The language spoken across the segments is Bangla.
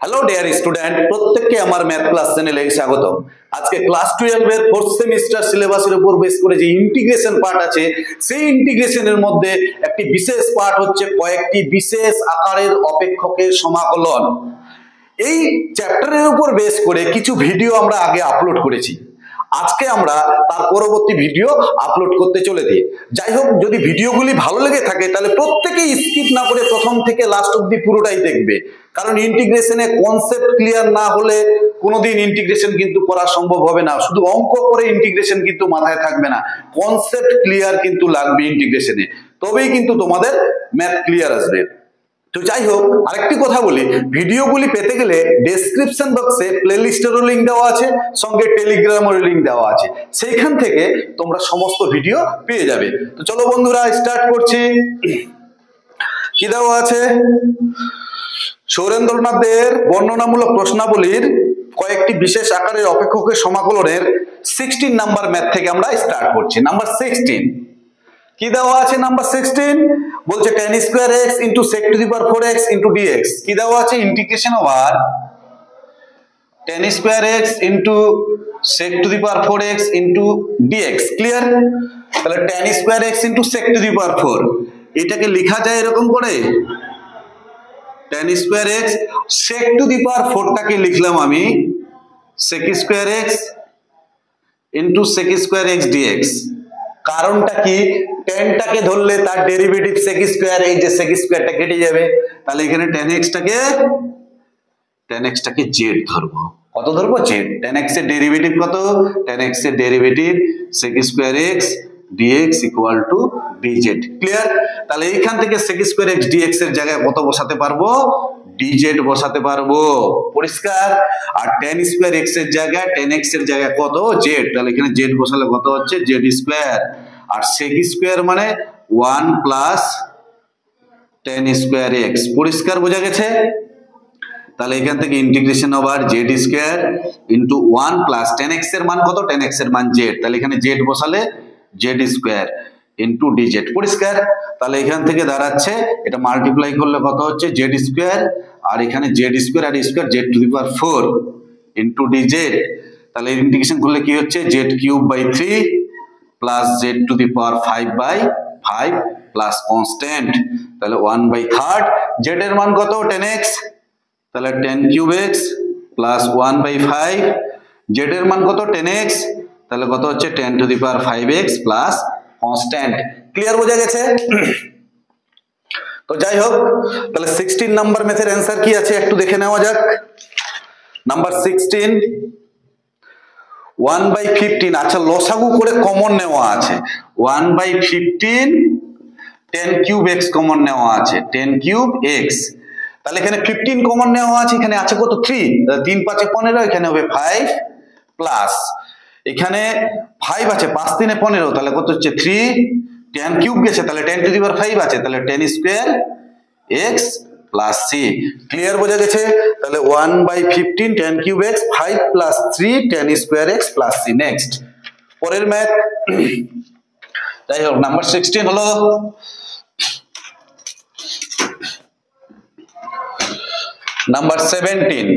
हेलो डियर स्टूडेंट প্রত্যেককে আমার ম্যাথ ক্লাস চ্যানেলে স্বাগতম। আজকে ক্লাস 12 এর 4th সেমিস্টার সিলেবাসের উপর বেস করে যে ইন্টিগ্রেশন পার্ট আছে সেই ইন্টিগ্রেশনের মধ্যে একটি বিশেষ পার্ট হচ্ছে কয়েকটি বিশেষ আকারের অপেক্ষকের সমাকলন। এই চ্যাপ্টারের উপর বেস করে কিছু ভিডিও আমরা আগে আপলোড করেছি, আজকে আমরা তার পরবর্তী ভিডিও আপলোড করতে চলেছি। যাই হোক, যদি ভিডিওগুলি ভালো লেগে থাকে তাহলে প্রত্যেকেই স্কিপ না করে প্রথম থেকে লাস্ট অবধি পুরোটাই দেখবে, কারণ ইন্টিগ্রেশনে কনসেপ্ট ক্লিয়ার না হলে কোনোদিন ইন্টিগ্রেশন কিন্তু করা সম্ভব হবে না। শুধু অঙ্ক করে ইন্টিগ্রেশন কিন্তু মাথায় থাকবে না, কনসেপ্ট ক্লিয়ার কিন্তু লাগবে ইন্টিগ্রেশনে, তবেই কিন্তু তোমাদের ম্যাথ ক্লিয়ার আসবে। তো যাই হোক, আরেকটি কথা বলি, ভিডিওগুলি পেতে গেলে ডেসক্রিপশন বক্সে প্লেলিস্টেরও লিংক দেওয়া আছে, সঙ্গে টেলিগ্রামের লিংক দেওয়া আছে, সেইখান থেকে তোমরা সমস্ত ভিডিও পেয়ে যাবে। তো চলো বন্ধুরা, স্টার্ট করছি। কি দেওয়া আছে? সৌরেন্দ্রনাথের বর্ণনামূলক প্রশ্নাবলীর কয়েকটি বিশেষ আকারের অপেক্ষকের সমাকলনের 16 নাম্বার ম্যাথ থেকে আমরা স্টার্ট করছি। নাম্বার 16 কি দেওয়া আছে? নাম্বার 16 বলছে tan square x into sec to the power 4x into dx। কি দেওয়া আছে? Integration over tan square x into sec to the power 4x into dx। Clear? তাহলে tan square x into sec to the power 4, এটাকে লেখা যায় এরকম করে, tan square x sec to the power 4 টাকে লিখলাম আমি sec square x into sec square x dx। কারণটা কি? tan টাকে ধরলে তার ডেরিভেটিভ sec স্কয়ার, এই যে sec স্কয়ারটা কেটে যাবে, তাহলে এখানে tan x টাকে z ধরবো। কত ধরবো? z। tan x এর ডেরিভেটিভ কত? tan x এর derivative sec square x dx equal two dz। Clear? তাহলে এইখান থেকে sec স্কয়ার x dx এর জায়গায় কত বসাতে পারবো? dz বসাতে পারবো। পরিষ্কার? আর tan স্কয়ার x এর জায়গায় tan x এর জায়গায় কত? z, তাহলে এখানে z বসালে কত হচ্ছে? z square. আর sec স্কয়ার মানে 1 প্লাস tan স্কয়ার x। পরিষ্কার? বোঝা গেছে? তাহলে এখান থেকে integration over z square into 1 plus tan x এর মান কত? tan x এর মান z, তাহলে এখানে z বসালে z স্কয়ার ইনটু dz। পরিষ্কার? তাহলে এখান থেকে দাঁড়াচ্ছে, এটা মাল্টিপ্লাই করলে কত হচ্ছে? z স্কয়ার, আর এখানে z স্কয়ার আর square z to the power 4 into dz। তাহলে ইন্টিগ্রেশন করলে কি হচ্ছে? z cube by 3 plus z to the power 5/5 plus constant, তাহলে 1/3। z এর মান কত? tan x, তাহলে tan cube x plus 1/5। z এর মান কত? tan x, তাহলে কত হচ্ছে? tan to the power 5x plus constant. Clear? বোঝা গেছে? তো যাই হোক, তাহলে 16 নাম্বার ম্যাথের অ্যানসার কি আছে একটু দেখে নেওয়া যাক। নাম্বার 16 1/15। আচ্ছা, লসাগু করে কমন নেওয়া আছে 1/15 tan কিউব x কমন নেওয়া আছে, tan কিউব x। তাহলে এখানে 15 কমন নেওয়া আছে, এখানে আছে কত? 3, 3 5 15, এখানে হবে 5 প্লাস এখানে 5 আছে, 5 3 15, তাহলে কত হচ্ছে? 3 tan কিউব গেছে, তাহলে tan টু দি পাওয়ার 5 আছে, তাহলে tan square x plus c। Clear? বোঝা গেছে? তাহলে 1/15 tan cube x 5 plus 3 tan square x plus c। Next, পরের ম্যাথ। যাই হোক, নাম্বার 16 হলো নাম্বার 17।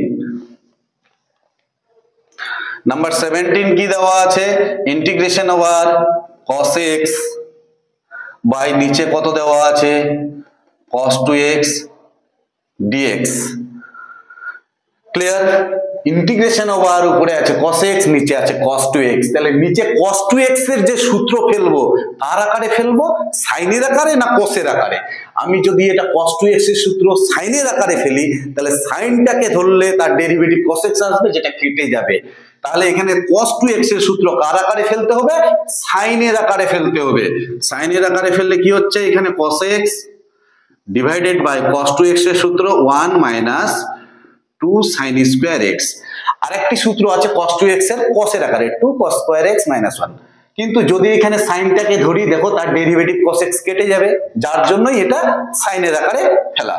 নাম্বার 17 কি দেওয়া আছে? Integration over cos x by নিচে কত দেওয়া আছে? cos 2x dx। Clear? Integration over উপরে আছে cos x, নিচে আছে cos 2x, তাহলে নিচে cos 2x এর যে সূত্র ফেলবো কার আকারে ফেলবো? সাইনের আকারে না কোসের আকারে? আমি যদি এটা cos 2x এর সূত্র সাইনের আকারে ফেলি, তাহলে সাইনটাকে ধরলে তার ডেরিভেটিভ cos x আসবে, যেটা কেটে যাবে। তাহলে এখানে cos 2x এর সূত্র কার আকারে ফেলতে হবে? সাইনের আকারে ফেলতে হবে। সাইনের আকারে ফেললে কি হচ্ছে? এখানে cos x divided by cos 2x এর সূত্র 1 মাইনাস 2 sin স্কয়ার x। আরেকটি সূত্র আছে cos 2x এর cos এর আকারে 2 cos স্কয়ার x মাইনাস 1, কিন্তু যদি এখানে সাইনটাকে ধরি, দেখো তার ডেরিভেটিভ cos x কেটে যাবে, যার জন্যই এটা সাইনের আকারে ফেলা।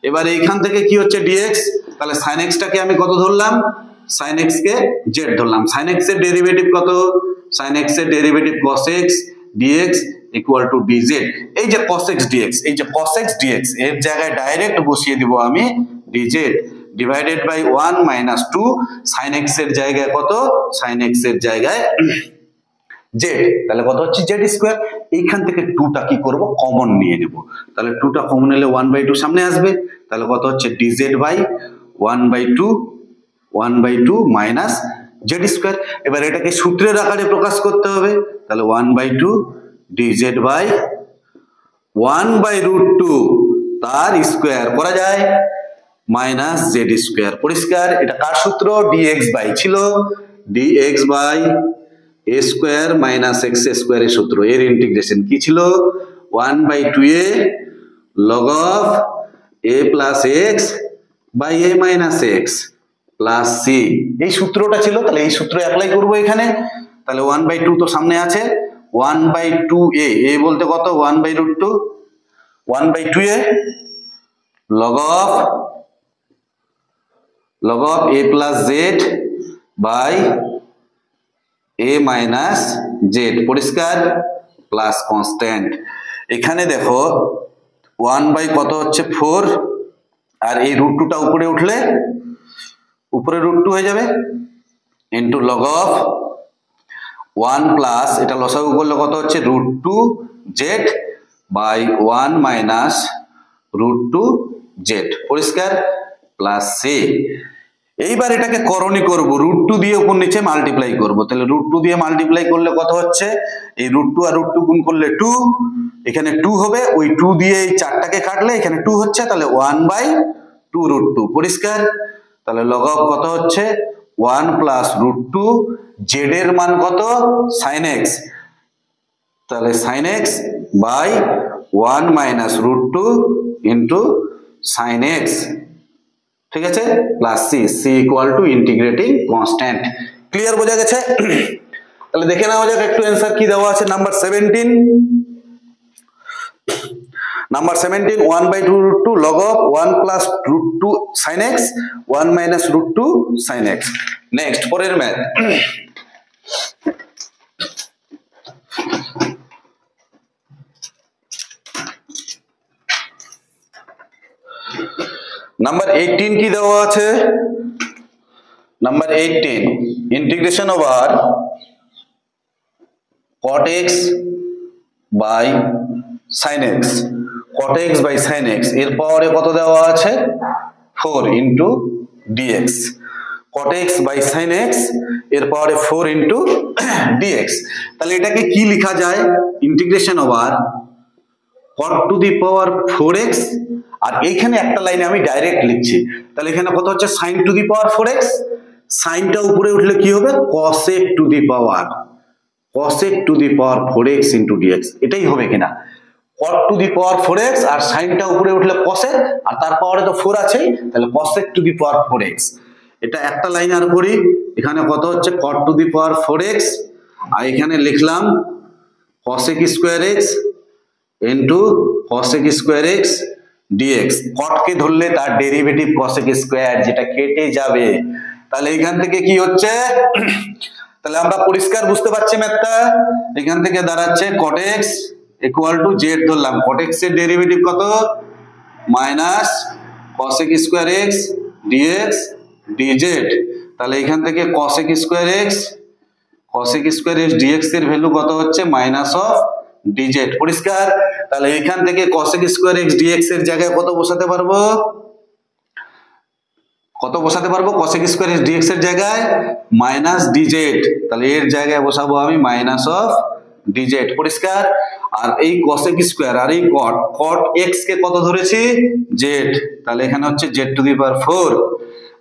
এবার এইখান থেকে কি হচ্ছে? dx। তাহলে sin x টাকে আমি কত ধরলাম? sin x কে z ধরলাম। sin x এর ডেরিভেটিভ কত? sin x এর derivative cos x dx equal two dz। এই যে cos x dx, এই যে cos x dx এর জায়গায় ডাইরেক্ট বসিয়ে দিব আমি dz। Divided by 1 minus 2 sin x এর জায়গায় কত sin x এর জায়গায় z, তাহলে কত হচ্ছে z স্কয়ার। এইখান থেকে 2টা কি করব কমন নিয়ে নেব, তাহলে 2টা কমন নিলে 1/2 সামনে আসবে, তাহলে কত হচ্ছে dz by 1/2 minus z square. এবার এটাকে সূত্রের আকারে প্রকাশ করতে হবে, তাহলে 1/2 dz বাই 1/√2 তার স্কয়ার করা যায় মাইনাস z স্কয়ার। পরিষ্কার? এটা কার সূত্র? dx বাই ছিল dx by a square minus x square এর সূত্র। এর ইন্টিগ্রেশন কি ছিল? 1/2a log of a plus x by a minus x plus c, এই সূত্রটা ছিল। তাহলে এই সূত্র অ্যাপ্লাই করব এখানে, তাহলে 1/2 তো সামনে আছে, 1/2a, a বলতে কত 1/√2, 1/2a log of a plus z by a minus z, পরিষ্কার? Plus constant. এখানে দেখো 1 কত হচ্ছে 4, আর এই √2টা উপরে উঠলে উপরে √2 হয়ে যাবে, ইনটু log of 1 প্লাস এটা লসাগু করলে কত হচ্ছে √2z বাই 1 মাইনাস √2z, পরিষ্কার? Plus c। এইবার এটাকে করণী করব, √2 দিয়ে উপর নিচে মাল্টিপ্লাই করব, তাহলে √2 দিয়ে মাল্টিপ্লাই করলে কত হচ্ছে, এই √2 আর √2 গুণ করলে 2, এখানে 2 হবে, ওই 2 দিয়ে এই 4টাকে কাটলে এখানে 2 হচ্ছে, তাহলে 1/2√2, পরিষ্কার? তাহলে log of কত হচ্ছে 1 প্লাস √2, z এর মান কত sin x, তাহলে sin x by 1 minus √2 into sin x, ঠিক আছে? Plus c, c equal to integrating constant. Clear? বোঝা গেছে? তাহলে দেখে নাও যাক একটু অ্যানসার কি দেওয়া আছে। Number 17, number 17 1/2√2 log of 1 plus √2 sin x 1 minus √2 sin x। Next পরের ম্যাথ, নাম্বার 18 কি দেওয়া আছে? Number 18 integration over cot x by sin x, cot x by sin x এর পাওয়ারে কত দেওয়া আছে 4 into dx, cot x by sin x এর পাওয়ারে 4 ইনটু dx। তাহলে এটাকে কি লেখা যায়? Integration over cot to the power 4x, আর এইখানে একটা লাইনে আমি ডাইরেক্ট লিখছি, তাহলে এখানে কত হচ্ছে sin to the power 4x, সাইনটা উপরে উঠলে কি হবে cosec to the power 4x into dx, এটাই হবে কিনা? cot to the power 4x আর সাইনটা উপরে উঠলে cosec, আর তার পাওয়ারে তো 4 আছেই, তাহলে cosec to the power 4x। এটা একটা লাইন আর করি, এখানে কত হচ্ছে cot to the power 4x, আর এখানে লিখলাম cosec square x into cosec square x dx। cot কে ধরলে তার ডেরিভেটিভ cosec স্কয়ার, যেটা কেটে যাবে, তাহলে এখান থেকে কি হচ্ছে, তাহলে আমরা পরিষ্কার বুঝতে পারছি ম্যাথটা। এখান থেকে দাঁড়াচ্ছে cot x equal to z ধরলাম, cot x এর ডেরিভেটিভ কত minus cosec square x dx dz, তাহলে এখান থেকে cosec স্কয়ার x dx এর ভ্যালু কত হচ্ছে মাইনাস অফ dz, পরিষ্কার? তাহলে এখান থেকে cosec স্কয়ার x dx এর জায়গায় কত বসাতে পারবো, cosec স্কয়ার x dx এর জায়গায় মাইনাস dz, তাহলে এর জায়গায় বসাবো আমি মাইনাস অফ dz, পরিষ্কার? আর এই cosec স্কয়ার আর এই cot x কে কত ধরেছি z, তাহলে এখানে হচ্ছে z টু দি পাওয়ার 4,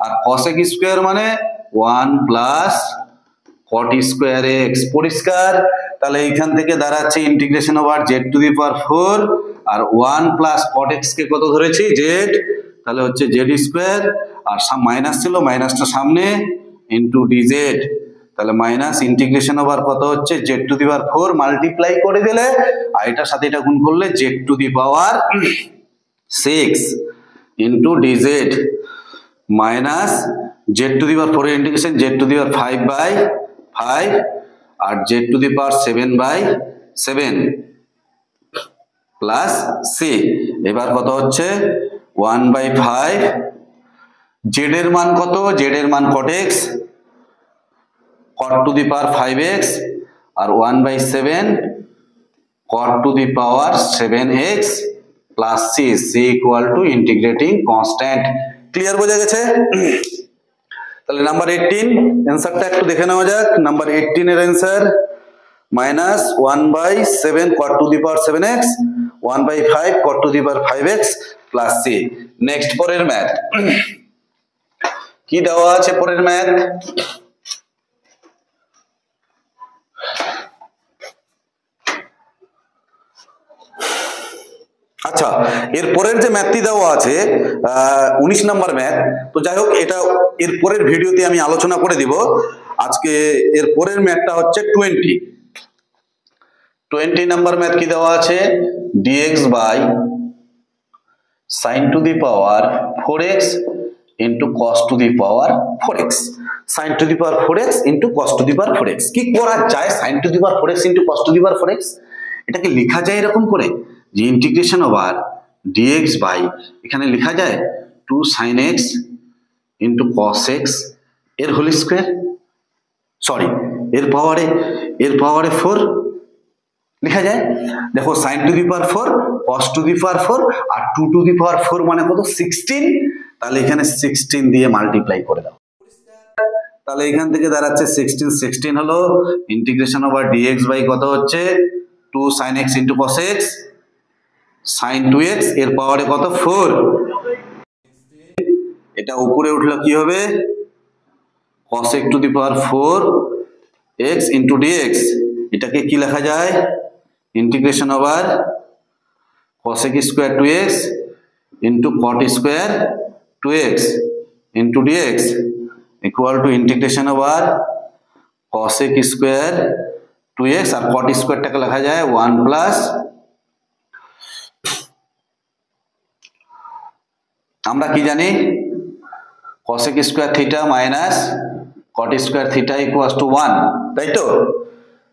আর cosec স্কয়ার মানে 1 প্লাস cot স্কয়ার x, পরিষ্কার? তাহলে এইখান থেকে দাঁড়াচ্ছে integration over z to the power 4 আর 1 প্লাস cot x কে কত ধরেছি z, তাহলে হচ্ছে z স্কয়ার, আর মাইনাস ছিল, মাইনাসটা সামনে ইনটু dz, তাহলে মাইনাস ইন্টিগ্রেশন ওভার কত হচ্ছে z to the power 4 multiply করে দিলে আর এটার সাথে এটা গুণ করলে z টু দি পাওয়ার 6 ইনটু dz minus z to the power 4 এর integration z to the power 5/5 আর z to the power 7/7 plus c। এবার কত হচ্ছে 1/5 জেড এর মান কত, জেড এর মান cot x cot to the power 5x আর 1/7 cot to the power 7x plus c, c equal to integrating constant. Clear বোঝা গেছে? তাহলে নাম্বার 18 অ্যানসারটা একটু দেখে নেওয়া যাক। নাম্বার 18 এর answer -1/7 cot to the power 7x 1/5 cot to the power 5x plus c। Next পরের ম্যাথ কি দেওয়া আছে? পরের ম্যাথ আচ্ছা, এর পরের যে ম্যাথটি দেওয়া আছে 19 নম্বর ম্যাথ। তো যাই হোক, এটা এর পরের ভিডিওতে আমি আলোচনা করে দিব। আজকে এর পরের ম্যাথটা হচ্ছে 20 নম্বর ম্যাথ কি দেওয়া আছে? dx by sin to the power 4x into cos to the power 4x, sin to the power 4x into cos to the power 4x। কি করা যায়? sin to the power 4x into cos to the power 4x, এটাকে লেখা যায় এরকম করে যে ইন্টিগ্রেশন ওভার dx বাই, এখানে লেখা যায় 2 sin x into cos x এর হোল স্কয়ার, সরি এর পাওয়ারে 4 লেখা যায়। দেখো sin to the power 4 cos to the power 4 আর 2 টু দি পাওয়ার 4 মানে কত? 16। তাহলে এখানে 16 দিয়ে মাল্টিপ্লাই করে দাও। তাহলে এখান থেকে দাঁড়াচ্ছে 16 হলো ইন্টিগ্রেশন ওভার dx বাই কত হচ্ছে 2 sin x into cos x sin 2x এর পাওয়ারে কত? 4। এটা উপরে উঠলো কি হবে? cos x to the power 4x into dx। এটাকে কি লেখা যায়? Integration over cos x square 2x into cot square 2x into dx equal to integration over cos x square 2x আর cot স্কয়ারটাকে লেখা যায় 1 প্লাস, আমরা কি জানি? cos x square theta minus cot square theta equals to 1, তাই তো?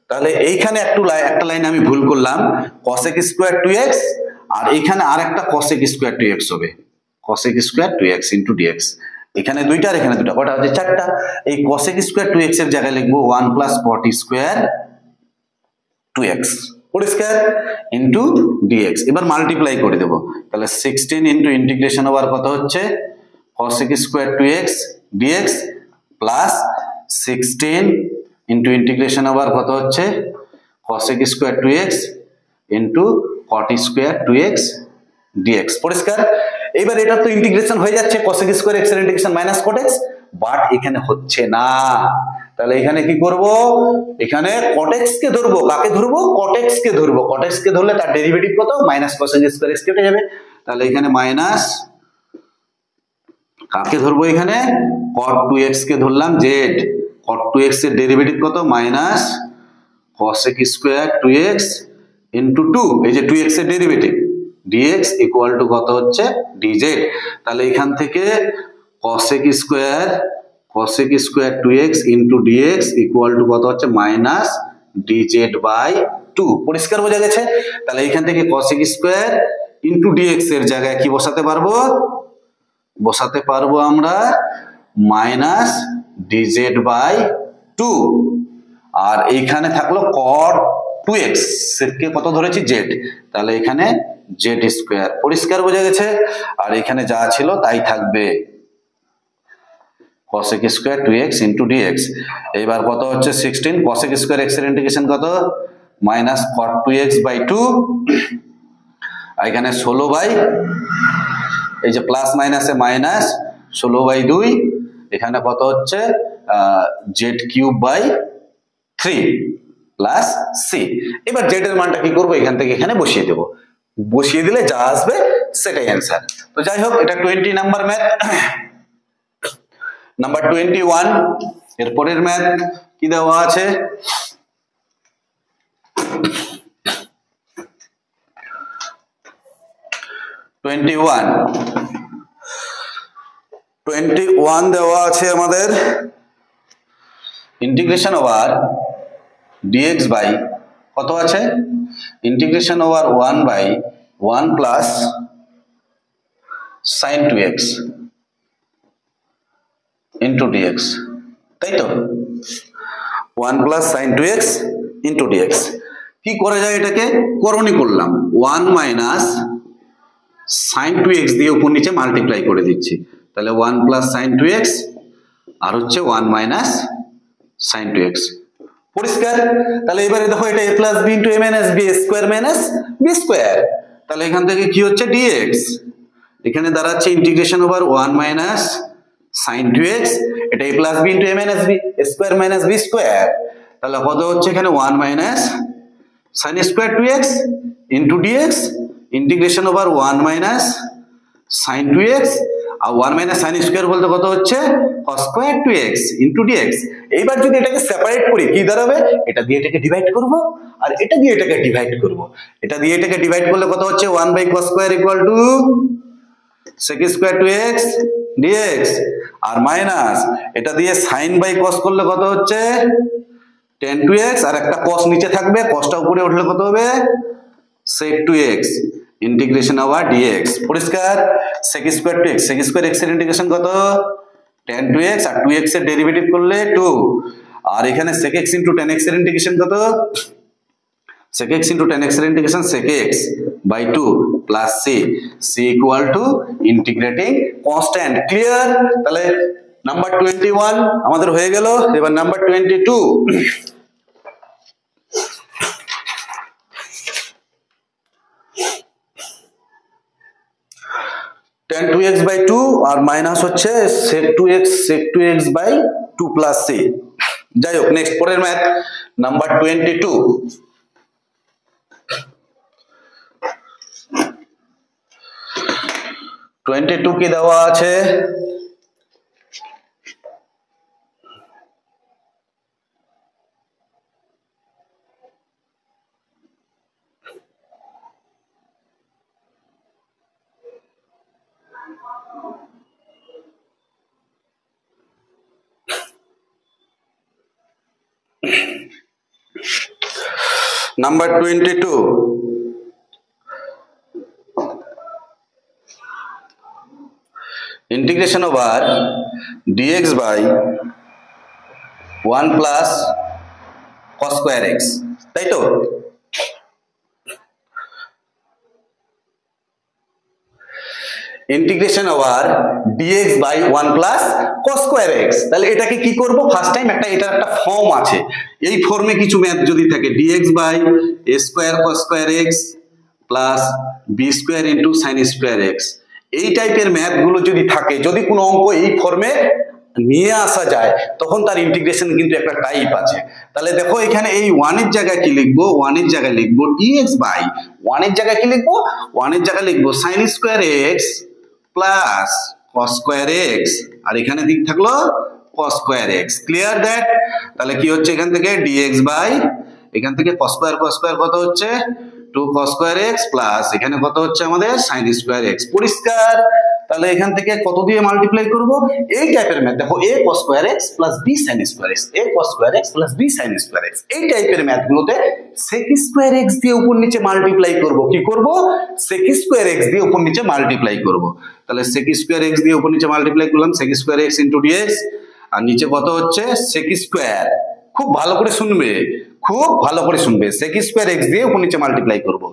তাহলে এইখানে একটা লাইন আমি ভুল করলাম, cos x স্কয়ার 2x আর এইখানে আরেকটা cos x স্কয়ার 2x হবে, cos x square 2x into dx। এখানে দুইটা আর এখানে দুটো, কটা হচ্ছে? চারটা। এই cos x স্কয়ার 2x এর জায়গায় লিখবো 1 প্লাস cot স্কয়ার 2x পরিষ্কার ইনটু dx। এবার মাল্টিপ্লাই করে দেব। তাহলে 16 ইনটু ইন্টিগ্রেশন ওভার কত হচ্ছে cos x square 2x dx plus 16 into integration over কত হচ্ছে cos x square 2x into cot square 2x dx পরিষ্কার। এবার এটা তো ইন্টিগ্রেশন হয়ে যাচ্ছে cos x স্কয়ার x এর integration minus cot x, but এখানে হচ্ছে না। তাহলে এখানে কি করব? এখানে cot x কে ধরবো। কাকে ধরবো? cot x কে ধরবো। cot x কে ধরলে তার ডেরিভেটিভ কত? Minus cos x square x কেটে যাবে। তাহলে এখানে মাইনাস, কাকে ধরবো? এখানে cot 2x কে ধরলাম z, cot 2x এর ডেরিভেটিভ কত? Minus cos x square 2x into 2, এই যে 2x এর ডেরিভেটিভ dx ইকুয়াল টু কত হচ্ছে? dz। তাহলে এখান থেকে cos x square 2x into dx equal to কত হচ্ছে? Minus dz by 2। পরিষ্কার বোঝা গেছে? তাহলে এখান থেকে cos x square into dx এর জায়গায় কি বসাতে পারবো? বসাতে পারবো আমরা মাইনাস dz বাই 2, আর এইখানে থাকলো cot 2x কে কত ধরেছি? z। তাহলে এখানে z স্কয়ার। পরিষ্কার বোঝা গেছে? আর এখানে যা ছিল তাই থাকবে, cos x square 2x into dx। এবার কত হচ্ছে? 16 cos x স্কয়ার x এর ইন্টিগ্রেশন কত? মাইনাস cot 2x বাই 2, আর এখানে 16 বাই, এই যে প্লাস মাইনাসে মাইনাস 16 বাই 2, এখানে কত হচ্ছে? z cube by 3 plus c। এবার z এর মানটা কি করব? এখান থেকে এখানে বসিয়ে দেব। বসিয়ে দিলে যা আসবে সেটাই অ্যান্সার। তো যাই হোক, এটা 20 নাম্বার ম্যাথ। নাম্বার 21 এর পরের ম্যাথ কি দেওয়া আছে? টোয়েন্টি-ওয়ান দেওয়া আছে আমাদের ইন্টিগ্রেশন ওভার dx বাই কত আছে? Integration over 1 by 1 plus sin 2x into d x, তাই তো 1 plus sign 2x into dx. কি করা যায় এটাকে? করণী করলাম 1 মাইনাস সাইন 2x দিয়ে উপর নিচে মাল্টিপ্লাই করে দিচ্ছি, তাহলে 1 প্লাস সাইন 2x আর হচ্ছে 1 মাইনাস সাইন 2x। পরিষ্কার? তাহলে এবারে দেখো এটা a plus b into a minus b square minus b square, তাহলে এখান থেকে কি হচ্ছে dx, এখানে দাঁড়াচ্ছে integration over 1 minus sine 2x, এটা a plus b into a minus b square minus b square, তাহলে কত হচ্ছে এখানে 1 minus sine square 2x into dx integration over 1 minus sine 2x আর 1 মাইনাস সাইন স্কোয়ার বলতে কত হচ্ছে cos square 2x into dx। এইবার যদি এটাকে সেপারেট করি কি দাঁড়াবে? এটা দিয়ে এটাকে ডিভাইড করব আর এটা দিয়ে এটাকে ডিভাইড করব, এটা দিয়ে এটাকে ডিভাইড করলে কত হচ্ছে 1 বাই cos square equal to sec square 2x dx আর মাইনাস এটা দিয়ে sin বাই cos করলে কত হচ্ছে tan 2x আর একটা cos নিচে থাকবে, cosটা উপরে উঠলে কত হবে sec 2x integration over dx। পরিষ্কার? sec square 2x, sec square x এর ইন্টিগ্রেশন কত tan 2x আর 2x এর ডেরিভেটিভ করলে 2 আর এখানে sec x tan x এর ইন্টিগ্রেশন কত sec x tan x এর ইন্টিগ্রেশন sec x by 2 plus c equal to integrating constant. Clear? তাহলে নাম্বার 21 আমাদের হয়ে গেল। এবার নাম্বার 22 tan 2x by 2 আর মাইনাস হচ্ছে sec 2x by 2 plus c। যাই হোক, নেক্সট পরের ম্যাথ নাম্বার 22। কি দেওয়া আছে? Number 22, integration over dx by 1 plus cos square x, তাই তো? Integration over dx by 1 plus cos square x। তাহলে এটাকে কি করব? ফার্স্ট টাইম এটার একটা ফর্ম আছে, এই ফর্মে কিছু ম্যাথ যদি থাকে dx by a square cos square x plus b square into sin square x, এই টাইপের ম্যাথ গুলো যদি থাকে, যদি কোনো অঙ্ক এই ফর্মে নিয়ে আসা যায় তখন তার ইন্টিগ্রেশন কিন্তু একটা টাইপ আছে। তাহলে দেখো এখানে এই 1 এর জায়গায় কি লিখবো? 1 এর জায়গায় লিখবো dx by 1 এর জায়গায় কি লিখবো? 1 এর জায়গায় লিখবো sin square x plus cos square x আর এখানে দিক থাকলো cos square x। Clear that? তাহলে কি হচ্ছে এখান থেকে dx by এখান থেকে cos square কত হচ্ছে 2 cos square x প্লাস এখানে কত হচ্ছে আমাদের sin square x। পরিষ্কার? তাহলে এখান থেকে কত দিয়ে মাল্টিপ্লাই করব? এই টাইপের ম্যাথ দেখো a cos square x plus b sin square x, a cos square x plus b sin square x, এই টাইপের ম্যাথ গুলোতে sec square x দিয়ে উপর নিচে মাল্টিপ্লাই করব। কি করব? sec square x দিয়ে উপর নিচে মাল্টিপ্লাই করব। তাহলে sec square x দিয়ে উপর নিচে মাল্টিপ্লাই করলাম sec square x into dx আর নিচে কত হচ্ছে sec square, খুব ভালো করে শুনবে, খুব ভালো করে শুনবে, sec square x দিয়ে উপর নিচে মাল্টিপ্লাই করব।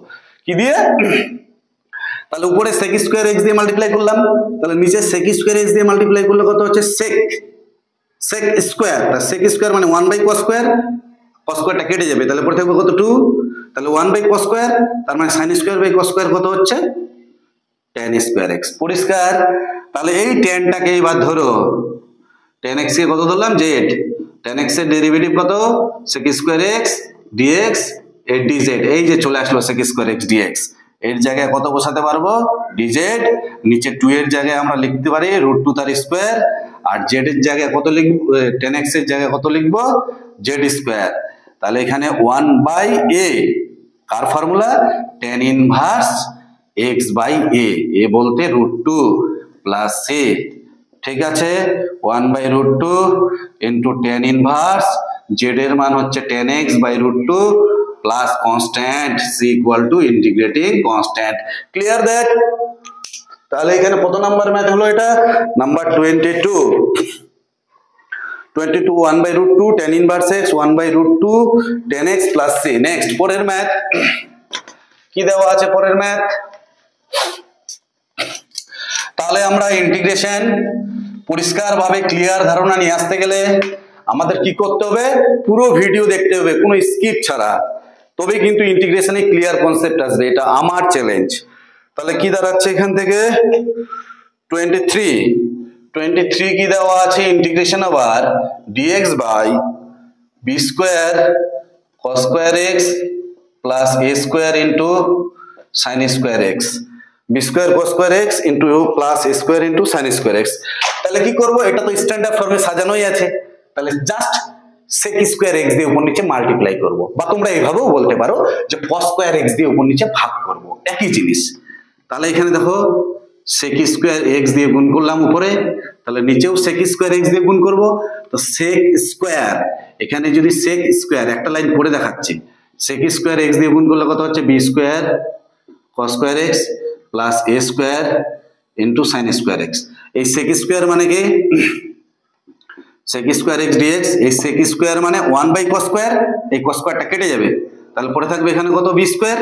কি দিয়ে? তাহলে উপরে sec square x দিয়ে মাল্টিপ্লাই করলাম, তাহলে নিচে sec square x দিয়ে মাল্টিপ্লাই করলে কত হচ্ছে sec স্কয়ার, তা sec স্কয়ার মানে 1 বাই cos স্কয়ার, cos স্কয়ারটা কেটে যাবে, তাহলে পড়ে থাকবে কত 2, তাহলে 1 বাই cos স্কয়ার, তার মানে sin square by cos square কত হচ্ছে tan স্কয়ার x। পরিষ্কার? তাহলে এই tan টাকে এবার ধরো tan x কে কত ধরলাম z, tan x এর ডেরিভেটিভ কত sec স্কয়ার x dx এর dz, এই যে চলে আসলো sec স্কয়ার x dx, এর জায়গায় কত বসাতে পারবো dz, নিচে 2 এর জায়গায় আমরা লিখতে পারি √2 তার স্কয়ার আর z এর জায়গায় কত লিখব, tan x এর জায়গায় কত লিখব z স্কয়ার। তাহলে এখানে 1 বাই a কার formula tan inverse x by a বলতে √2 প্লাস c, ঠিক আছে 1 by √2 into tan inverse z এর মান হচ্ছে tan x by √2 plus constant c equal to integrating constant. Clear that? তাহলে এখানে কত নাম্বার ম্যাথ হলো? এটা number 22। 22 1/√2 tan inverse x 1/√2 tan x plus c। Next পরের ম্যাথ কি দেওয়া আছে? পরের ম্যাথ তাহলে আমরা ইন্টিগ্রেশন পরিষ্কারভাবে ক্লিয়ার ধারণা নিয়ে আসতে গেলে আমাদের কি করতে হবে? পুরো ভিডিও দেখতে হবে, কোনো স্কিপ ছাড়া, তবে কিন্তু ইন্টিগ্রেশনে ক্লিয়ার কনসেপ্ট আসবে। এটা আমার চ্যালেঞ্জ। তাহলে কি দাঁড়াচ্ছে এখান থেকে? 23 কি দেওয়া আছে? ইন্টিগ্রেশন আবার dx by b square cos square x plus a square into sin square x, b square cos square x into plus a square into sin square x। তাহলে কি করব? এটা তো স্ট্যান্ডার্ড ফর্মে সাজানোই আছে, তাহলে জাস্ট sec স্কয়ার x দিয়ে উপর নিচে মাল্টিপ্লাই করব, বা তোমরা এইভাবেও বলতে পারো যে cos স্কয়ার x দিয়ে উপর নিচে ভাগ করব, একই জিনিস। তাহলে এখানে দেখো sec স্কয়ার x দিয়ে গুণ করলাম উপরে, তাহলে নিচেও sec স্কয়ার x দিয়ে গুণ করব। তো sec স্কয়ার, এখানে যদি sec স্কয়ার, একটা লাইন পড়ে দেখাচ্ছি, sec স্কয়ার x দিয়ে গুণ করলে কত হচ্ছে? b square cos square x plus a square into sin square x। এই sec স্কয়ার মানে কি? sec স্কয়ার x dx, এই sec স্কয়ার মানে 1/cos স্কয়ার, এই cos স্কয়ারটা কেটে যাবে, তাহলে পড়ে থাকবে এখানে কত? b স্কয়ার,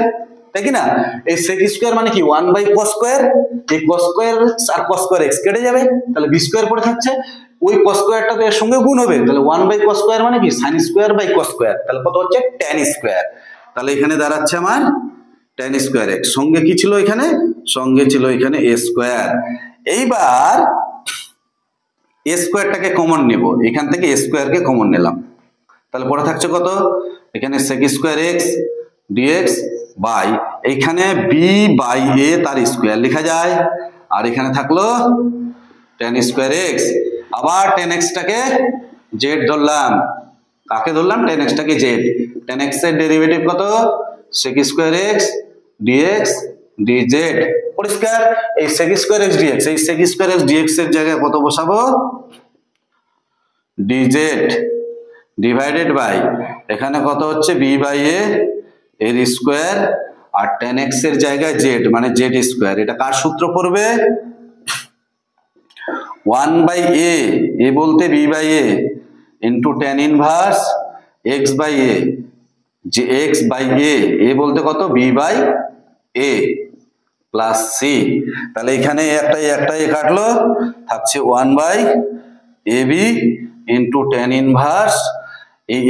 তাই কি না? এই sec স্কয়ার মানে কি? 1/cos স্কয়ার, এই cos স্কয়ার আর cos স্কয়ার x কেটে যাবে, তাহলে b স্কয়ার পড়ে থাকছে। ওই cos স্কয়ারটা তো এর সঙ্গে গুণ হবে, তাহলে 1/cos স্কয়ার মানে কি? sin square by cos square, তাহলে কত হচ্ছে? tan square. তাহলে এখানে দাঁড়াচ্ছে আমার tan স্কয়ার x, সঙ্গে কি ছিল এখানে? সঙ্গে ছিল এখানে a স্কয়ার। এইবার a স্কয়ারটাকে কমন নেব, এখান থেকে a স্কয়ারকে কমন নিলাম, তাহলে পড়ে থাকছে কত? এখানে sec square x dx by এখানে b বাই a তার স্কয়ার লেখা যায়, আর এখানে থাকলো tan স্কয়ার x। আবার tan x টাকে z ধরলাম, কাকে ধরলাম? tan x টাকে z। tan x এর ডেরিভেটিভ কত? sec square x dx dz। পরিষ্কার? এই sec স্কয়ার x dx, এই sec স্কয়ার x dx এর জায়গায় কত বসাবো? dz ডিভাইডেড বাই এখানে কত হচ্ছে? b বাই a এর স্কয়ার, আর tan x এর জায়গায় z মানে z স্কয়ার। এটা কার সূত্র পড়বে? 1/a, a বলতে b by a into tan inverse x by a, যে x বাই a বলতে কত? b by a plus c। তাহলে এখানে একটা a কাটলো, থাকছে 1/ab ইনটু tan ইনভার্স,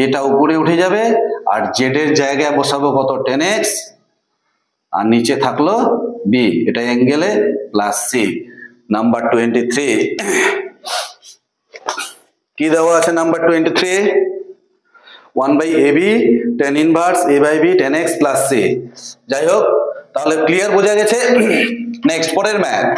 এটা উপরে উঠে যাবে, আর z এর জায়গায় বসাবো কত? tan x, আর নিচে থাকলো b, এটা অ্যাঙ্গেলে প্লাস c। নাম্বার 23 কি দেওয়া আছে? Number 23 1/ab tan inverse a by b tan x plus c। যাই হোক, তাহলে ক্লিয়ার বোঝা গেছে। নেক্সট পরের ম্যাথ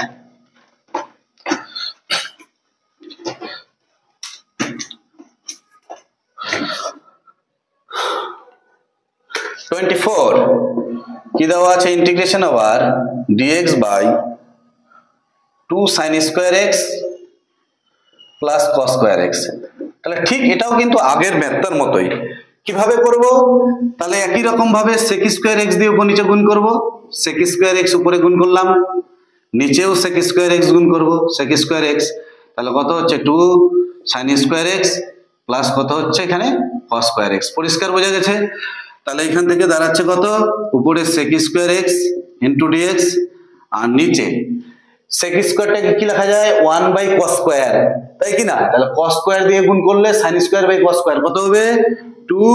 কি দেওয়া আছে? ইন্টিগ্রেশন আবার dx by 2 sin square x plus cos square x। তাহলে ঠিক এটাও কিন্তু আগের ম্যাথটার মতোই। কিভাবে করব? তাহলে একই রকম ভাবে sec স্কয়ার x দিয়ে উপর নিচে গুণ করব, sec স্কয়ার x উপরে গুণ করলাম, নিচেও sec স্কয়ার x গুণ করব, sec স্কয়ার x। তাহলে কত হচ্ছে? 2 sin স্কয়ার x প্লাস কত হচ্ছে এখানে? cos square x। পরিষ্কার বোঝা গেছে? তাহলে এখান থেকে দাঁড়াচ্ছে কত? উপরে sec square x into dx, আর নিচে sec স্কয়ারটাকে কি লেখা যায়? 1/cos স্কয়ার, তাই কি না? তাহলে cos স্কয়ার দিয়ে গুণ করলে sin square by cos square কত হবে? 2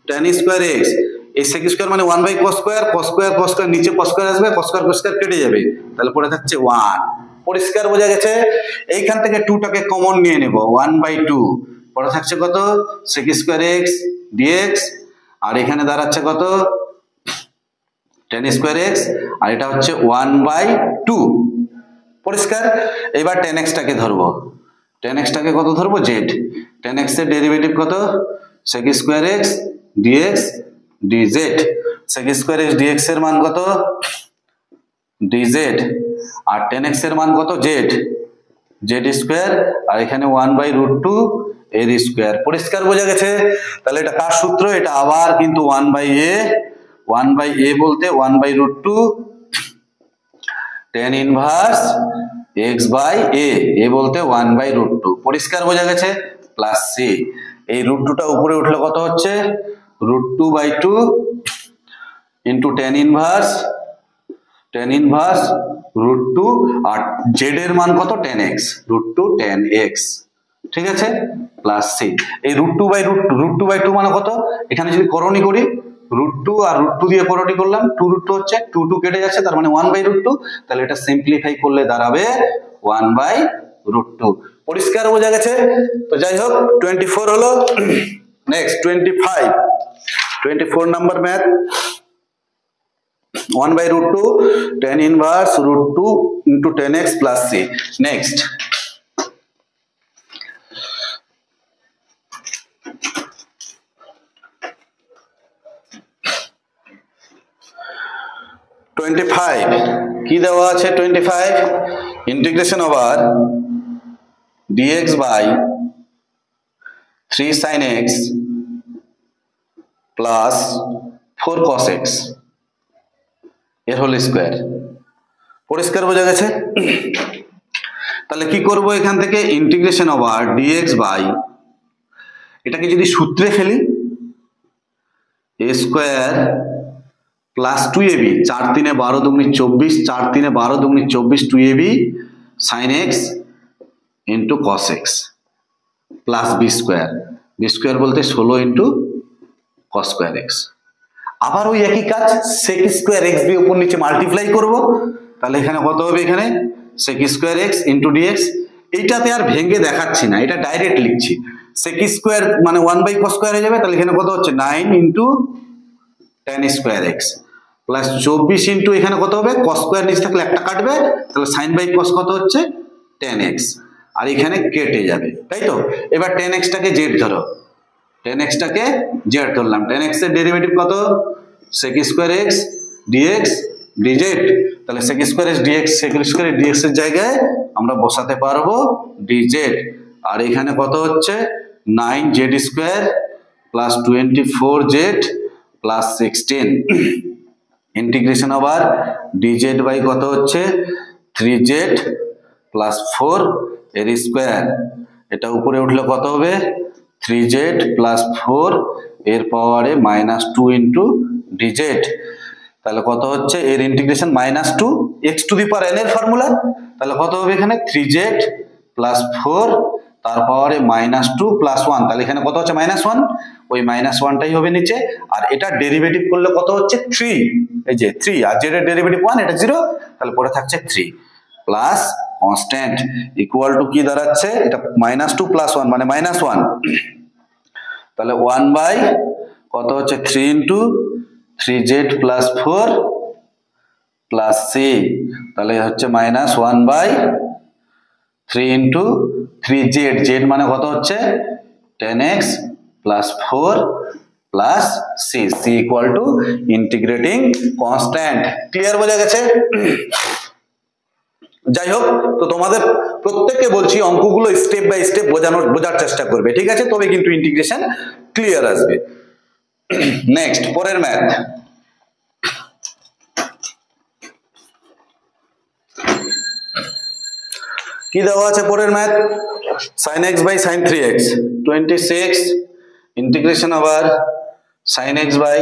tan স্কয়ার x। এই sec স্কয়ার মানে 1/cos square, cos square cos square, নিচে cos স্কয়ার আসবে, cos স্কয়ার cos স্কয়ার কেটে যাবে, তাহলে পড়ে থাকছে 1। পরিষ্কার বোঝা গেছে? এইখান থেকে 2 টাকে কমন নিয়ে নেব, 1/2 পড়ে থাকছে কত? sec স্কয়ার x dx, আর এখানে দাঁড়াচ্ছে কত? tan স্কয়ার x, আর এটা হচ্ছে 1/2। পরিষ্কার? এবার tan x টাকে ধরবো, tan x টাকে কত ধরবো? z। tan x এর ডেরিভেটিভ কত? sec square x dx dz। sec square x dx এর মান কত? dz, আর tan x এর মান কত? z, z স্কয়ার, আর এখানে 1/√2 এর স্কয়ার। পরিষ্কার বোঝা গেছে? তাহলে এটা কার সূত্র? এটা আবার কিন্তু 1/a বলতে 1/√2 tan inverse x by a বলতে 1/√2। পরিষ্কার বোঝা গেছে? প্লাস সি, এই রুট টুটা উপরে উঠলে কত হচ্ছে root 2/2 into tan inverse root 2 আর জেড এর মান কত 10x রুট 2 10x, ঠিক আছে, প্লাস সি। এই রুট 2/2 মানে কত, এখানে যদি করণী করি রুট 2 আর রুট 2 দিয়ে করণী করলাম 2 রুট 2 হচ্ছে 2 কেটে যাচ্ছে, তার মানে 1/√2, তাহলে এটা সিম্পলিফাই করলে দাঁড়াবে 1/√2। পরিষ্কার বোঝা গেছে? তো যাই হোক 24 হলো। Next 24 number math, 1/√2 tan inverse √2 into 10x plus c. Next, কি দেওয়া আছে 25 integration over dx by 3 sin x plus 4 cos x এর হোল স্কয়ার। পরিষ্কার বোঝা গেছে? তাহলে কি করব, এখান থেকে ইন্টিগ্রেশন ওভার dx by, এটাকে যদি সূত্রে ফেলি a স্কয়ার প্লাস 2ab 4 3 12 দুগুণে 24 4 3 12 দুগুণে 24 2ab sin x into cos x plus b square বলতে 16 into cos স্কয়ার x। আবার ওই একই কাজ sec স্কয়ার x দিয়ে উপর নিচে মাল্টিপ্লাই করব, তাহলে এখানে কত হবে, এখানে sec square x into dx। এইটাতে আর ভেঙে দেখাচ্ছি না, এটা ডাইরেক্ট লিখছি, sec স্কয়ার মানে 1/cos স্কয়ার হয়ে যাবে, তাহলে এখানে কত হচ্ছে 9 into tan square x plus 24 into এখানে কত হবে cos স্কয়ার নিচে থাকলে একটা কাটবে, তাহলে sin বাই cos কত হচ্ছে 10x, আর এখানে কেটে যাবে, তাই তো। এবার 10x টাকে z ধরো, 10x টাকে z ধরলাম, 10x এর ডেরিভেটিভ কত sec square x dx dz, তাহলে sec square x dx sec square dx এর জায়গায় আমরা বসাতে পারবো dz, আর এখানে কত হচ্ছে 9z square plus 24z plus 16 integration over dz by কত হচ্ছে 3z প্লাস 4 এর স্কয়ার, এটা উপরে উঠলে কত হবে 3z প্লাস 4 এর পাওয়ারে -2 ইন্টু dz, তাহলে কত হচ্ছে এর integration -2 x to the power n এর ফর্মুলা, তাহলে কত হবে এখানে 3z প্লাস 4 তার পাওয়ারে -2 প্লাস 1, তাহলে এখানে কত হচ্ছে -1, ওই -1টাই হবে নিচে, আর এটা ডেরিভেটিভ করলে কত হচ্ছে 3, এই যে 3, আর z এর ডেরিভেটিভ 1 এটা 0, তাহলে পরে থাকছে 3 প্লাস কনস্ট্যান্ট ইকুয়াল টু কি দাঁড়াচ্ছে, এটা -2 প্লাস 1 মানে -1, তাহলে 1 বাই কত হচ্ছে 3 into 3z plus 4 plus c, তাহলে হচ্ছে -1 বাই 3 ইন্টু 3z, z মানে কত হচ্ছে 10x plus 4 plus c, c equal to integrating constant. Clear বোঝা গেছে? যাই হোক, তো তোমাদের প্রত্যেককে বলছি অঙ্কগুলো স্টেপ বাই স্টেপ বোঝার চেষ্টা করবে, ঠিক আছে, তবে কিন্তু ইন্টিগ্রেশন ক্লিয়ার আসবে। নেক্সট পরের ম্যাথ, কি দেওয়া আছে পরের math, sin x by sin 3x 26 integration over sin x by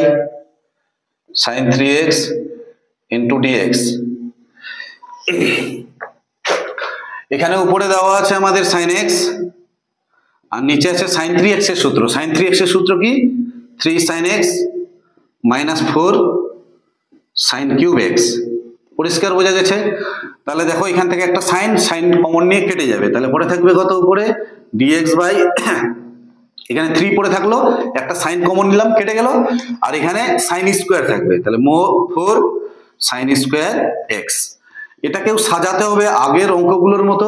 sin 3x into dx। এখানে উপরে দেওয়া আছে আমাদের sin x আর নিচে আছে sin 3x এর সূত্র। sin 3x এর সূত্র কি 3 sin x minus 4 sin cube x। পরিষ্কার বোঝা গেছে? তাহলে দেখো এখান থেকে একটা sin কমন নিয়ে কেটে যাবে, তাহলে পরে থাকবে কত উপরে dx বাই, এখানে 3 পরে থাকলো, একটা sin কমন নিলাম কেটে গেল, আর এখানে sin স্কয়ার থাকবে, তাহলে 4 sin স্কয়ার x। এটাকেও সাজাতে হবে আগের অঙ্কগুলোর মতো,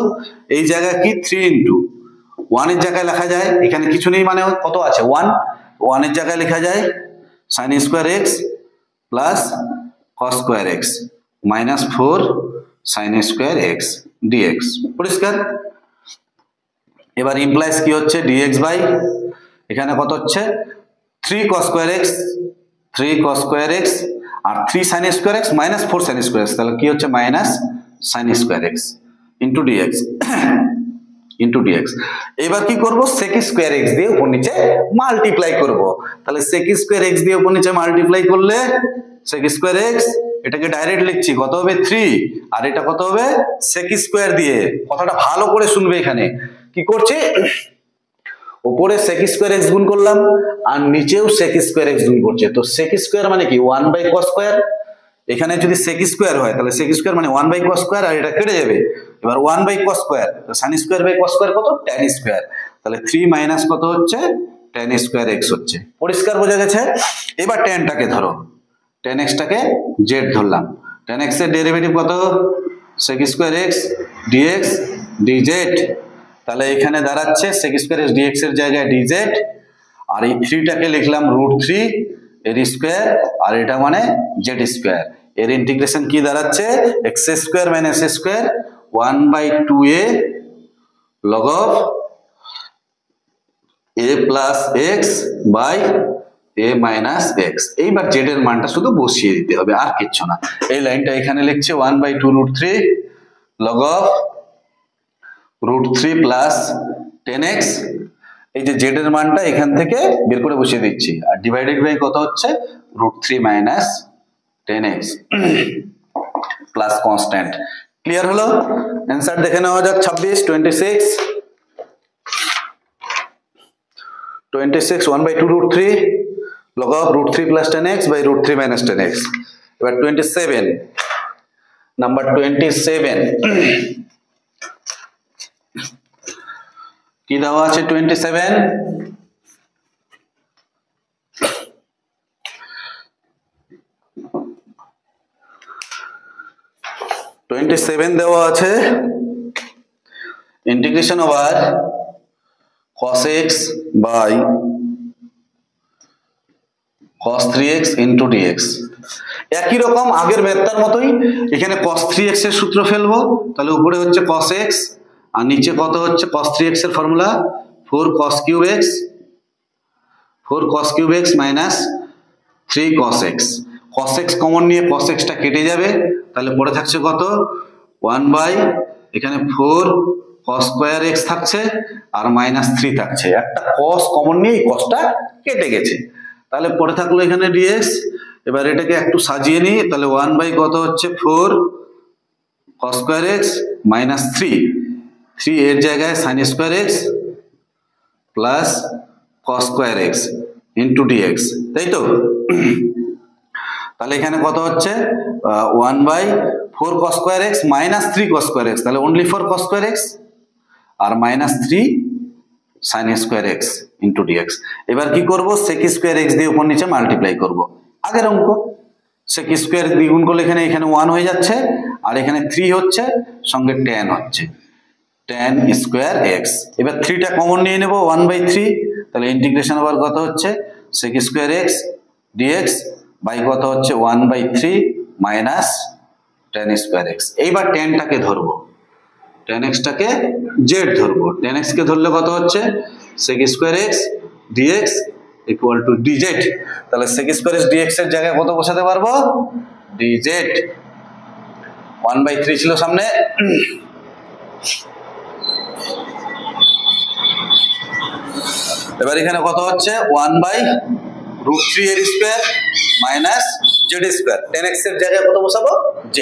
এই জায়গায় কি 3 ইন্টু 1 এর জায়গায় লেখা যায়, এখানে কিছু নেই মানে কত আছে 1 এর জায়গায় লেখা যায় sin square x plus cos square x minus 4 sin square x dx। পরিষ্কার? এবার ইমপ্লাইজ কি হচ্ছে dx বাই, এখানে কত হচ্ছে 3 cos স্কয়ার x আর 3 sin square x minus 4 sin square x, তাহলে কি হচ্ছে minus sin square x into dx। Into d x. এবার কি করব, sec স্কয়ার এক্স দিয়ে উপর নিচে মাল্টিপ্লাই করব। তাহলে sec স্কয়ার এক্স দিয়ে উপর নিচে মাল্টিপ্লাই করলে sec স্কয়ার এক্স, এটাকে ডাইরেক্ট লিখছি, কত হবে 3, আর এটা কত হবে sec স্কয়ার দিয়ে। কথাটা ভালো করে শুনবে, এখানে কি করছি, উপরে sec স্কয়ার এক্স গুণ করলাম আর নিচেও sec স্কয়ার এক্স গুণ করছে। তো sec স্কয়ার মানে কি 1/cos স্কয়ার, এখানে যদি sec স্কয়ার হয় তাহলে sec স্কয়ার মানে 1/cos স্কয়ার, আর এটা কেটে যাবে। এবার 1/cos স্কয়ার, তো sin square by cos square কত, tan স্কয়ার। তাহলে 3 মাইনাস কত হচ্ছে, tan স্কয়ার x হচ্ছে। পরিষ্কার বোঝা গেছে? এবার tan টাকে ধরো, tan x টাকে z ধরলাম। tan x এর ডেরিভেটিভ কত, sec square x dx dz। তাহলে এখানে দাঁড়াচ্ছে sec স্কয়ার x dx এর জায়গায় dz, আর এই 3 টাকে লিখলাম √3 এর স্কয়ার, আর এটা মানে z স্কয়ার। এর ইন্টিগ্রেশন কি দাঁড়াচ্ছে, x square minus a square 1/2a log of a plus x by a minus x। এইবার z এর মানটা শুধু বসিয়ে দিতে হবে, আর কিচ্ছু না। এই লাইনটা এখানে লিখছে 1/2√3 log of √3 plus 10x। এই যে z এর মানটা এখান থেকে বের করে বসিয়ে দিচ্ছি, আর ডিভাইডেড বাই কত হচ্ছে, √3 minus 10x plus constant. Clear হলো? অ্যানসার দেখে নেওয়া যাক। 26 26 1/2√3 log of √3 plus 10x by √3 minus 10x। এবার 27 নাম্বার 27 কি দেওয়া আছে, 27 দেওয়া আছে integration over cos x by cos 3x into dx। একই রকম আগের ম্যাথটার মতোই, এখানে cos 3x এর সূত্র ফেলবো। তাহলে উপরে হচ্ছে cos x আর নিচে কত হচ্ছে, cos 3x এর formula 4cos cube x minus 3cos x। cos x common নিয়ে cos x টা কেটে যাবে, তাহলে পড়ে থাকছে কত, 1 এখানে 4 cos স্কয়ার x থাকছে আর মাইনাস 3 থাকছে। একটা cos কমন নিয়ে এই cosটা কেটে গেছে, তাহলে পড়ে থাকলো এখানে dx। এবার এটাকে একটু সাজিয়ে নিই, তাহলে 1 কত হচ্ছে 4 cos স্কয়ার x মাইনাস 3 এর জায়গায় sin square x plus cos square x into dx, তাই তো? তাহলে এখানে কত হচ্ছে 1/4 cos square x minus 3 cos square x, তাহলে অনলি 4 cos স্কয়ার x আর minus 3 sin square x into dx। এবার কি করব, sec স্কয়ার x দিয়ে উপর নিচে মাল্টিপ্লাই করব। আগের অঙ্ক sec স্কয়ার দ্বিগুণ করলে এখানে 1 হয়ে যাচ্ছে, আর এখানে 3 হচ্ছে, সঙ্গে tan হচ্ছে, tan স্কয়ার x। এবার 3 টা কমন নিয়ে নেব, 1/3। তাহলে ইন্টিগ্রেশন ওভার কত হচ্ছে, sec square x dx by কত হচ্ছে 1/3 মাইনাস tan স্কয়ার x। এইবার tan টাকে ধরবো, tan x টাকে z ধরবো। tan x কে ধরলে কত হচ্ছে, sec square x dx equal two dz। তাহলে sec স্কয়ার x dx এর জায়গায় কত বসাতে পারবো, dz। 1/3 ছিল সামনে, এবার এখানে কত হচ্ছে 1/√3 এর square minus z square. tan x এর জায়গায় কত বসাবো, z।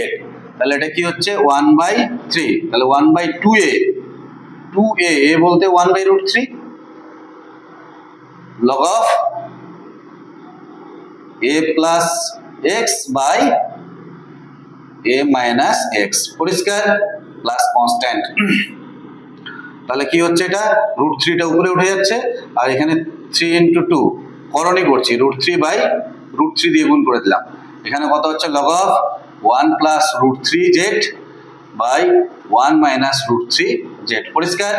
তাহলে এটা কি হচ্ছে 1/3, তাহলে 1/2a, 2a বলতে 1/√3 log of a plus x by a minus x। পরিষ্কার? Plus constant. তাহলে কি হচ্ছে, এটা √3 টা উপরে উঠে যাচ্ছে, আর এখানে 3 into 2 করণী করছি, √3 দিয়ে গুণ করে দিলাম। এখানে কত হচ্ছে, log of 1 plus √3z by 1 minus √3z। পরিষ্কার?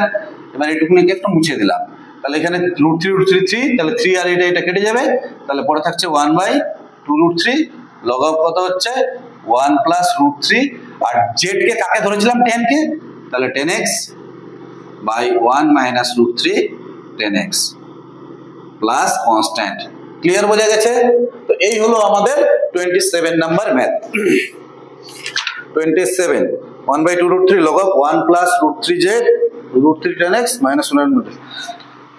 এবার এটুকুনিকে একটু মুছে দিলাম, তাহলে এখানে √3 তাহলে 3 আর এটা কেটে যাবে, তাহলে পরে থাকছে 1/2√3 log of কত হচ্ছে 1 plus √3, আর z কে কাকে ধরেছিলাম, tan কে, তাহলে tan x by 1 minus √3 tan x plus constant. Clear বোঝা গেছে? তো এই হলো আমাদের 27 number math. 27 1/2√3 log of 1 plus √3z √3 tan x minus 1/√।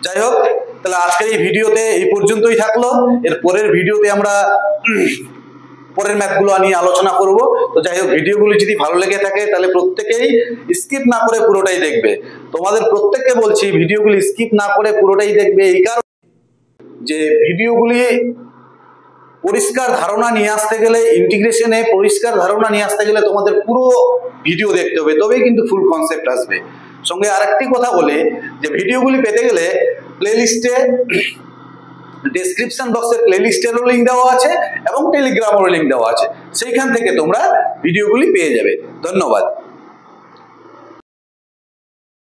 যাই হোক, তাহলে আজকের এই ভিডিওতে এই পর্যন্তই থাকলো। এর পরের ভিডিওতে আমরা পরের ম্যাথগুলো নিয়ে আলোচনা করব। তো যাই হোক, ভিডিওগুলো যদি ভালো লেগে থাকে তাহলে প্রত্যেকেই স্কিপ না করে পুরোটাই দেখবে। তোমাদের প্রত্যেককে বলছি ভিডিওগুলি স্কিপ না করে পুরোটাই দেখবে, এই কারণে যে ভিডিওগুলি পরিষ্কার ধারণা নিয়ে আসতে গেলে, ইন্টিগ্রেশনে পরিষ্কার ধারণা নিয়ে আসতে গেলে তোমাদের পুরো ভিডিও দেখতে হবে, তবেই কিন্তু ফুল কনসেপ্ট আসবে। সঙ্গে আরেকটি কথা বলে যে ভিডিওগুলি পেতে গেলে প্লেলিস্টে ডেসক্রিপশন বক্সে প্লেলিস্টেরও লিংক দেওয়া আছে এবং টেলিগ্রামেরও লিংক দেওয়া আছে, সেইখান থেকে তোমরা ভিডিওগুলি পেয়ে যাবে। ধন্যবাদ।